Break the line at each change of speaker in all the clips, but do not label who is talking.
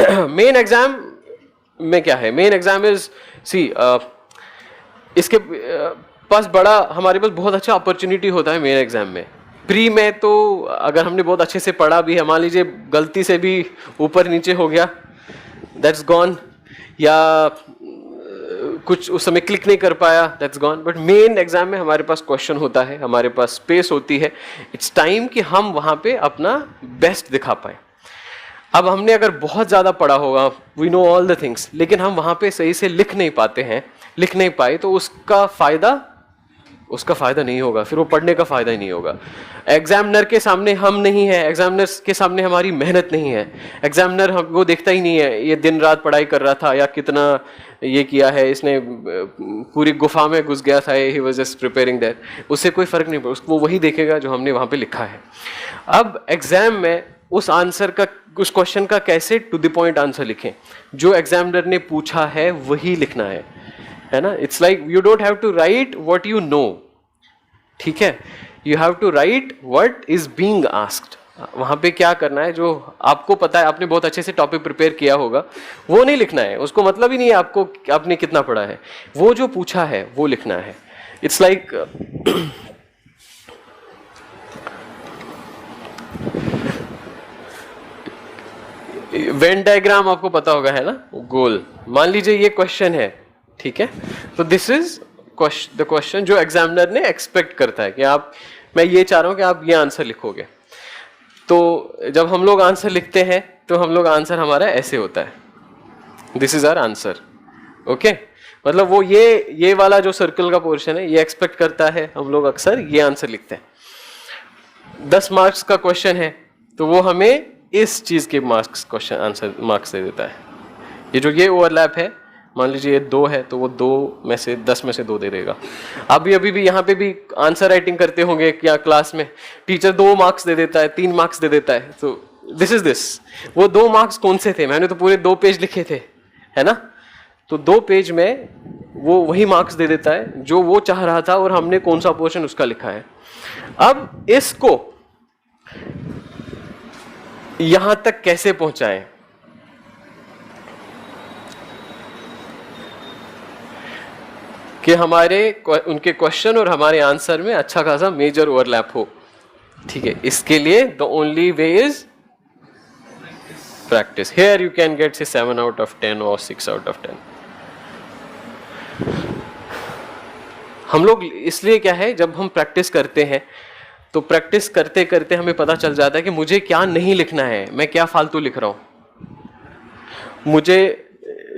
Main exam में क्या है? मेन एग्जाम इज सी इसके पास बड़ा, हमारे पास बहुत अच्छा अपॉर्चुनिटी होता है मेन एग्जाम में। प्री में तो अगर हमने बहुत अच्छे से पढ़ा भी है, मान लीजिए गलती से भी ऊपर नीचे हो गया, दैट्स गॉन, या कुछ उस समय क्लिक नहीं कर पाया, that's gone. But main exam में हमारे पास क्वेश्चन होता है, हमारे पास स्पेस होती है, इट्स टाइम कि हम वहाँ पे अपना बेस्ट दिखा पाए। अब हमने अगर बहुत ज़्यादा पढ़ा होगा, we know all the things, लेकिन हम वहाँ पे सही से लिख नहीं पाते हैं, लिख नहीं पाए, तो उसका फ़ायदा नहीं होगा, फिर वो पढ़ने का फ़ायदा ही नहीं होगा। एग्जामिनर के सामने हम नहीं है, एग्जामिनर के सामने हमारी मेहनत नहीं है, एग्जामिनर वो देखता ही नहीं है ये दिन रात पढ़ाई कर रहा था या कितना ये किया है, इसने पूरी गुफा में घुस गया था, he was just preparing that, उससे कोई फ़र्क नहीं पड़ता, उसको वो वही देखेगा जो हमने वहाँ पे लिखा है। अब एग्जाम में उस आंसर का, उस क्वेश्चन का कैसे टू द पॉइंट आंसर लिखें, जो एग्जामिनर ने पूछा है वही लिखना है ना। It's like you don't have to write what you know, ठीक है, you have to write what is being asked. वहां पे क्या करना है, जो आपको पता है, आपने बहुत अच्छे से टॉपिक प्रिपेयर किया होगा, वो नहीं लिखना है, उसको मतलब ही नहीं है आपको आपने कितना पढ़ा है, वो जो पूछा है वो लिखना है। इट्स लाइक वेन डायग्राम आपको पता होगा, है ना, गोल। मान लीजिए ये क्वेश्चन है, ठीक है, तो दिस इज द क्वेश्चन जो एग्जामिनर ने एक्सपेक्ट करता है कि आप, मैं ये चाह रहा हूं कि आप ये आंसर लिखोगे। तो जब हम लोग आंसर लिखते हैं तो हम लोग आंसर हमारा ऐसे होता है, this is our answer, okay. मतलब वो ये वाला जो सर्कल का पोर्शन है ये एक्सपेक्ट करता है, हम लोग अक्सर ये आंसर लिखते हैं। 10 मार्क्स का क्वेश्चन है तो वो हमें इस चीज के मार्क्स, क्वेश्चन आंसर मार्क्स दे देता है। ये जो ये ओवरलैप है, मान लीजिए ये 2 है तो वो 2 में से 10 में से 2 दे देगा। अभी भी यहाँ पे भी आंसर राइटिंग करते होंगे क्या क्लास में, टीचर 2 मार्क्स दे देता है, 3 मार्क्स दे देता है, तो दिस इज दिस। वो 2 मार्क्स कौन से थे? मैंने तो पूरे 2 पेज लिखे थे, है ना, तो 2 पेज में वो वही मार्क्स दे देता है जो वो चाह रहा था और हमने कौन सा पोर्शन उसका लिखा है। अब इसको यहां तक कैसे पहुंचाएं? कि हमारे उनके क्वेश्चन और हमारे आंसर में अच्छा खासा मेजर ओवरलैप हो, ठीक है। इसके लिए the only way is practice. Here you can get से 7 out of 10 और 6 out of 10। हम लोग इसलिए क्या है, जब हम प्रैक्टिस करते हैं तो प्रैक्टिस करते करते हमें पता चल जाता है कि मुझे क्या नहीं लिखना है, मैं क्या फालतू लिख रहा हूं, मुझे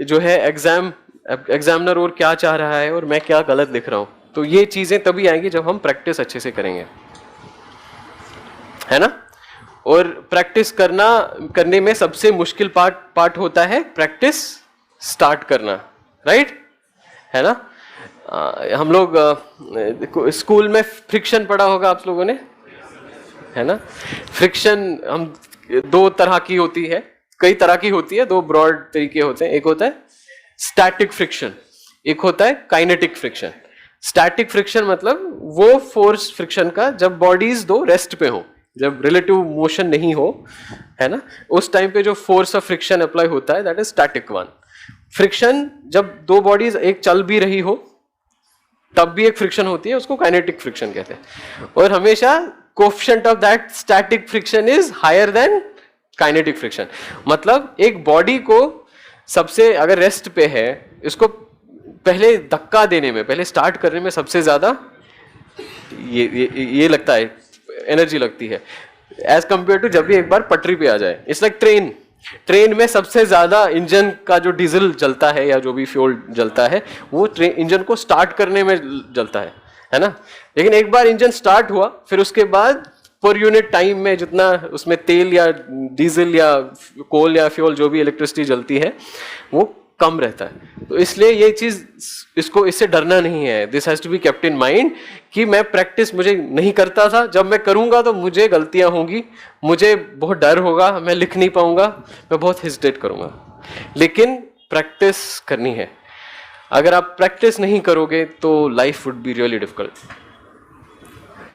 जो है एग्जामिनर और क्या चाह रहा है और मैं क्या गलत लिख रहा हूं। तो ये चीजें तभी आएंगी जब हम प्रैक्टिस अच्छे से करेंगे, है ना। और प्रैक्टिस करने में सबसे मुश्किल पार्ट होता है प्रैक्टिस स्टार्ट करना, राइट, है ना। हम लोग स्कूल में फ्रिक्शन पढ़ा होगा आप लोगों ने, है ना। फ्रिक्शन हम 2 तरह की होती है, कई तरह की होती है, 2 ब्रॉड तरीके होते हैं। एक होता है स्टैटिक फ्रिक्शन, एक होता है काइनेटिक फ्रिक्शन। स्टैटिक फ्रिक्शन मतलब वो फोर्स फ्रिक्शन का जब बॉडीज 2 रेस्ट पे हो, जब रिलेटिव मोशन नहीं हो, है ना, उस टाइम पे जो फोर्स ऑफ फ्रिक्शन अप्लाई होता है, that is static one. Friction जब 2 बॉडीज एक चल भी रही हो तब भी एक फ्रिक्शन होती है, उसको काइनेटिक फ्रिक्शन कहते हैं। और हमेशा coefficient of that static friction is higher than kinetic friction. मतलब एक बॉडी को सबसे, अगर रेस्ट पे है, इसको पहले धक्का देने में, पहले स्टार्ट करने में सबसे ज्यादा ये लगता है, एनर्जी लगती है, एज कंपेयर टू जब भी एक बार पटरी पे आ जाए। इट्स लाइक ट्रेन में सबसे ज्यादा इंजन का जो डीजल जलता है या जो भी फ्यूल जलता है वो इंजन को स्टार्ट करने में जलता है ना। लेकिन एक बार इंजन स्टार्ट हुआ, फिर उसके बाद पर यूनिट टाइम में जितना उसमें तेल या डीजल या कोल या फ्यूल जो भी इलेक्ट्रिसिटी जलती है वो कम रहता है। तो इसलिए ये चीज, इससे डरना नहीं है, this has to be kept in mind कि मैं प्रैक्टिस मुझे नहीं करता था, जब मैं करूंगा तो मुझे गलतियां होंगी, मुझे बहुत डर होगा, मैं लिख नहीं पाऊंगा, मैं बहुत हेजिटेट करूंगा। लेकिन प्रैक्टिस करनी है। अगर आप प्रैक्टिस नहीं करोगे तो life would be really difficult.